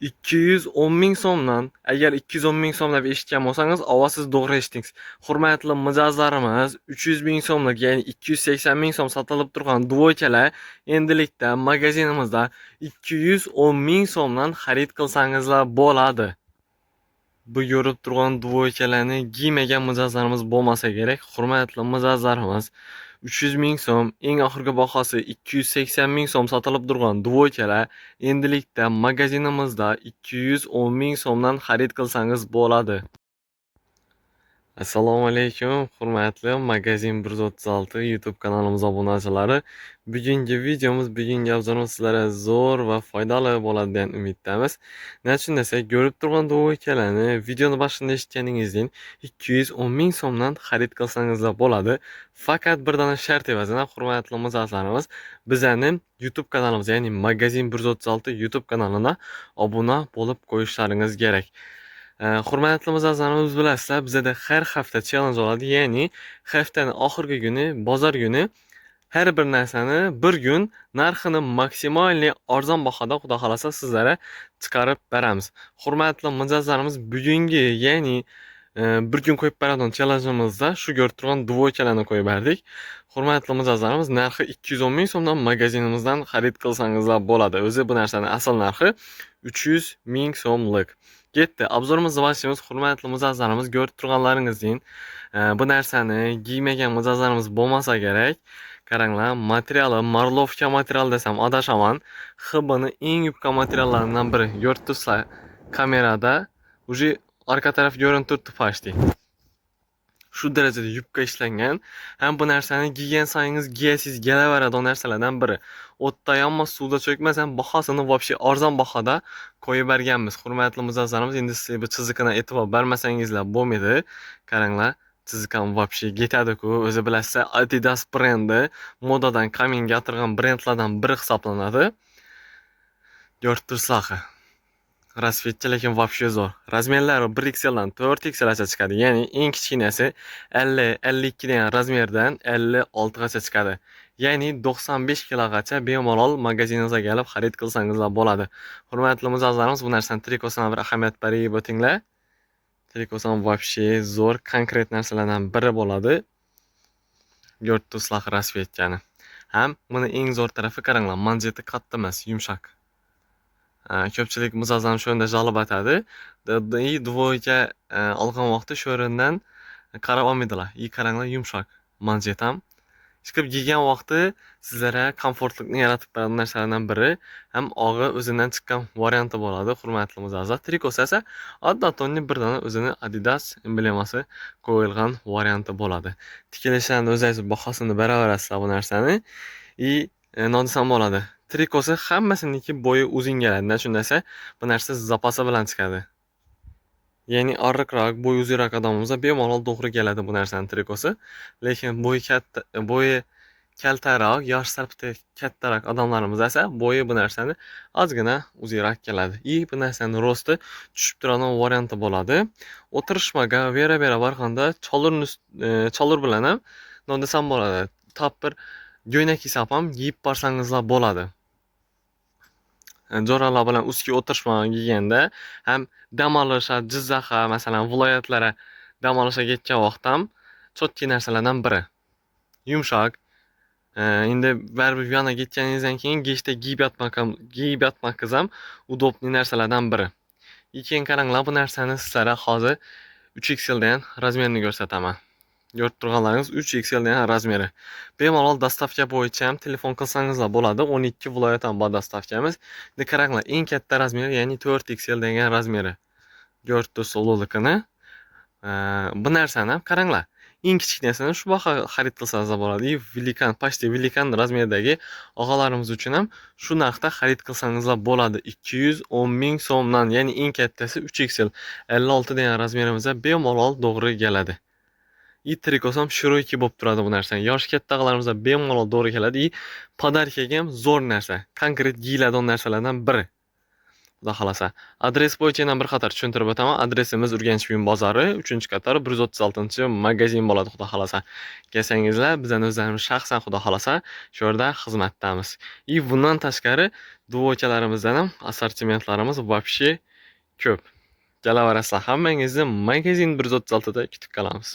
210 ming so'mdan, agar 210 ming so'm deb eshitgan bo'lsangiz, siz to'g'ri eshitdingiz. Hurmatli mijozlarimiz, 300 ming so'mlik, ya'ni 280 ming so'm sotilib turgan dvoykalar endilikda magazinimizda 210 ming so'mdan xarid qilsangizlar bo'ladi. Bu ko'rib turgan dvoykalarni giymagan mijozlarimiz bo'lmasa kerak. Hurmatli mijozlarimiz, 300 ming so'm, eng oxirgi bahosi 280 ming so'm sotilib turgan dvoykalar endilikda magazinimizda 210 ming so'mdan xarid qilsangiz bo'ladi. Assalomu alaykum, hurmatli Magazin 136 YouTube kanalimiz obunachilari. Bugungi videomiz, bugungi obzorimiz sizlarga zo'r va foydali bo'ladi degan umiddamiz. Nechun desak, ko'rib turgan dvoykalarni videoni boshida eshitganingizdek 210 ming so'mdan xarid qilsangizlar bo'ladi. Faqat bir dona shart evaziga, hurmatli mijozlarimiz, bizning YouTube kanalimiz, ya'ni Magazin 136 YouTube kanalina obuna bo'lib qo'yishlaringiz kerak. Hurmatli mijozlarimiz, bilasizlar, bizda har hafta challenge bo'ladi, ya'ni haftaning oxirgi kuni, bozor kuni har bir narsani bir kun narxini maksimalli arzon bahoda, xudo xolasa, sizlarga chiqarib beramiz. Hurmatli mijozlarimiz, bugungi, ya'ni bir kun qo'yib beradigan challengeimizda shu ko'rib turgan dvoykalarni qo'yib berdik. Hurmatli mijozlarimiz, narxi 210 ming so'mdan magazinimizdan xarid qilsangizlar bo'ladi. O'zi bu narsaning asl narxi 300 ming so'mlik. Ketdi. Obzorimizni boshlaymiz. Hurmatli mijozlarimiz, ko'rib turganlaringizdek, bu narsani giymagan mijozlarimiz bo'lmasa kerak. Qaranglar, materiali Marlovka material desam adashaman. XB'ni eng yupqa materiallaridan biri. Ko'rib turibsizlar kamerada, уже orqa taraf ko'rinib turibdi почти. Shu darajada yupqa ishlangan. Ham bu narsani giygan sayingiz giyasiz kelaveradigan narsalardan biri. O'tda yonmas, suvda cho'kmas, ham bahosini вообще arzon bahoda qo'yib berganmiz. Hurmatli mijozlarimiz, endi siz bu chiziqini e'tibor bermasangizlar bo'lmaydi. Qaranglar, chiziqam вообще ketadi-ku. O'zi bilasizlar, Adidas brendi modadan kaminga o'tirgan brendlardan biri hisoblanadi. Ko'rib turibsizlar. Rasvetchi, lekin вообще zo'r. Razmerlari 1XL dan 4XLgacha chiqadi. Ya'ni eng kichkinasi 50-52 degan razmerdan 56 gacha chiqadi. Ya'ni 95 kilogacha bemalol magaziningizga kelib xarid qilsangizlar bo'ladi. Hurmatli mijozlarimiz, bu narsani trikosini bir ahamiyat berib o'tinglar. Trikosan вообще zo'r, konkret narsalardan biri bo'ladi. Ko'rib turibsizlar rasvetchani. Ham buni eng zo'r tarafi, qaranglar, manjeti katta emas, yumshoq. Ko'pchilik mijozlarni shu yerda jalb etadi. Dvoyka olgan vaqtda shu o'rindan qarab olmaydilar. Qaranglar, yumshoq manjet ham. Chiqib kiygan vaqti sizlarga komfortlikni yaratib beradigan narsalardan biri. Ham og'i o'zidan chiqqan varianti bo'ladi, hurmatli mijozlar. Trikosi esa oddiy bir dona o'zini Adidas emblemasi qo'yilgan varianti bo'ladi. Tikilishlarni o'zingiz bahosini beraverasizlar bu narsani. Nodisam bo'ladi. Trikosi hammasiniki bo'yi uzun keladi. Shunda esa bu narsa zaposi bilan chiqadi. Ya'ni oriqroq, bo'yi uzunroq odamimizga bemalol to'g'ri keladi bu narsaning trikosi. Lekin bo'yi kaltaroq, yosh sarpda kattaroq odamlarimiz esa bo'yi bu narsani ozgina uzunroq keladi. Bu narsaning rosti tushib turadigan varianti bo'ladi. O'tirishmaga vera borganda cholur bilan ham nodisam bo'ladi. Top bir go'ynak hisob ham giyib borsangizlar bo'ladi. Jo'ralar bilan ustki o'tirishmaga kiyganda ham dam olish, Jizzaxga, masalan, viloyatlarga dam olishga ketgan vaqt ham cho'tki narsalardan biri. Yumshoq. Endi baribir bu yoqqa ketganingizdan keyin geshda giyib yotmoq ham udobniy narsalardan biri. Keyin qaranglar, bu narsani sizlarga hozir 3XL degan razmerni ko'rsataman. Ko'rib turganlaringiz 3XL degan razmeri. Bemalol dostavka bo'yicha ham telefon qilsangizlar bo'ladi. 12 viloyatdan bor dostavkamiz. Endi qaranglar, eng katta razmeri, ya'ni 4XL degan razmeri. Ko'rib turibsiz ulug'ligini. Bu narsani ham qaranglar, eng kichkinasini shu baho xarid qilsangiz bo'ladi. Velikan, почти velikan razmerdagi og'alarimiz uchun ham shu narxda xarid qilsangizlar bo'ladi. 210 ming so'mdan, ya'ni eng kattasi 3XL 56 degan razmerimizda bemalol to'g'ri keladi. Trikos ham shiroyki bo'lib turadi bu narsa. Yosh katta og'alarimizga bemalol to'g'ri keladi. Podarkaga ham zo'r narsa. Konkret giyiladigan narsalardan biri. Xudo xolasa. Adres bo'yicha yana bir qator tushuntirib o'taman. Adresimiz Urganch buyum bozori, 3-qator 136-magazin bo'ladi, xudo xolasa. Kelsangizlar, bizning o'zlarimiz shaxsan xudo xolasa shu yerda xizmatdamiz. И bundan tashqari duvochalarimizdan ham assortimentlarimiz вообще ko'p. Kelaverasizlar, hammangizni magazin 136 da kutib qolamiz.